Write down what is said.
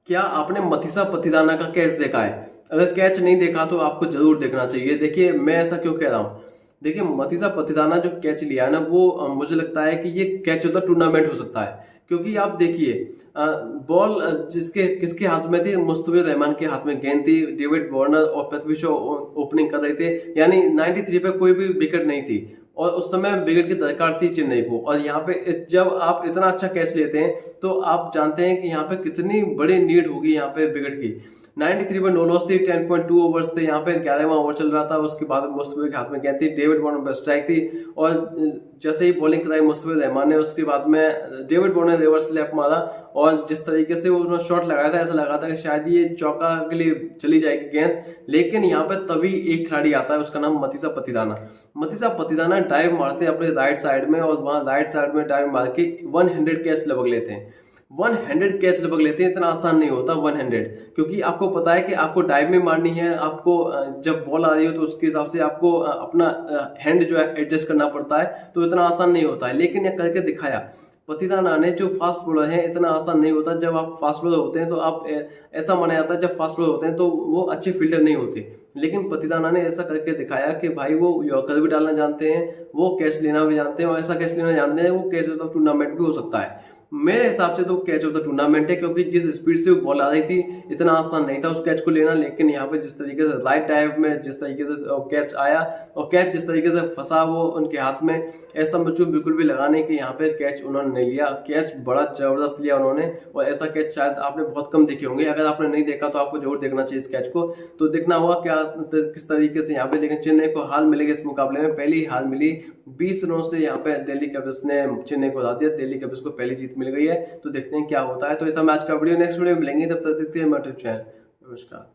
क्या आपने मथीसा पतिदाना का कैच देखा है? अगर कैच नहीं देखा तो आपको जरूर देखना चाहिए। देखिए मैं ऐसा क्यों कह रहा हूँ। देखिए मथीसा पतिदाना जो कैच लिया है ना वो मुझे लगता है कि ये कैच ऑफ द टूर्नामेंट हो सकता है। क्योंकि आप देखिए बॉल जिसके किसके हाथ में थी, मुस्तफिजुर रहमान के हाथ में गेंद थी। डेविड वार्नर और पृथ्वी शॉ ओपनिंग कर रहे थे, यानी 93 पे कोई भी विकेट नहीं थी और उस समय विकेट की दरकार थी चेन्नई को। और यहाँ पे जब आप इतना अच्छा कैच लेते हैं तो आप जानते हैं कि यहाँ पे कितनी बड़ी नीड होगी यहाँ पे विकेट की। 93 पर नो लॉस थी, 10.2 ओवर्स थे, यहाँ पे 11वां ओवर चल रहा था। उसके बाद मुस्तफिजुर के हाथ में गेंद थी, डेविड वार्नर पर स्ट्राइक थी और जैसे ही बॉलिंग कराई मुस्तफिजुर रहमान ने, उसके बाद में डेविड वार्नर ने रिवर्स लैप मारा और जिस तरीके से उन्होंने शॉट लगाया था ऐसा लगा था कि शायद ये चौका के लिए चली जाएगी गेंद। लेकिन यहाँ पे तभी एक खिलाड़ी आता है, उसका नाम मथीसा पतिदाना। मथीसा पतिदाना डाइव मारते हैं अपने राइट साइड में और वहां राइट साइड में डाइव मार के 100 कैच लगभग लेते हैं। 100 कैच लगभग लेते हैं। इतना आसान नहीं होता 100, क्योंकि आपको पता है कि आपको डाइव में मारनी है। आपको जब बॉल आ रही हो तो उसके हिसाब से आपको अपना हैंड जो है एडजस्ट करना पड़ता है, तो इतना आसान नहीं होता है। लेकिन यह करके दिखाया पतिदाना ने। जो फास्ट बॉलर है इतना आसान नहीं होता। जब आप फास्ट बॉलर होते हैं तो आप ऐसा माना जाता है जब फास्ट बॉलर होते हैं तो वो अच्छे फील्डर नहीं होते। लेकिन पतिदाना ने ऐसा करके दिखाया कि भाई वो यॉर्कर भी डालना जानते हैं, वो कैच लेना भी जानते हैं और ऐसा कैच लेना जानते हैं वो कैच ऑफ टूर्नामेंट भी हो सकता है। मेरे हिसाब से तो कैच ऑफ द टूर्नामेंट है, क्योंकि जिस स्पीड से वो बॉल आ रही थी इतना आसान नहीं था उस कैच को लेना। लेकिन यहाँ पे जिस तरीके से राइट टाइम में जिस तरीके से कैच आया और कैच जिस तरीके से फंसा वो उनके हाथ में, ऐसा मुझे बिल्कुल भी लगा नहीं कि यहाँ पे कैच उन्होंने नहीं लिया। कैच बड़ा जबरदस्त लिया उन्होंने और ऐसा कैच शायद आपने बहुत कम देखे होंगे। अगर आपने नहीं देखा तो आपको जरूर देखना चाहिए इस कैच को। तो देखना होगा क्या किस तरीके से यहाँ पे। लेकिन चेन्नई को हार मिलेगी इस मुकाबले में, पहली हार मिली 20 रनों से। यहाँ पे दिल्ली कैपिटल्स ने चेन्नई को हरा दिया, दिल्ली कैपिटल्स को पहली जीत मिल गई है। तो देखते हैं क्या होता है। तो ये था मैच का वीडियो, नेक्स्ट वीडियो में मिलेंगे, तब तक देखते हैं मेरा यूट्यूब चैनल। नमस्कार।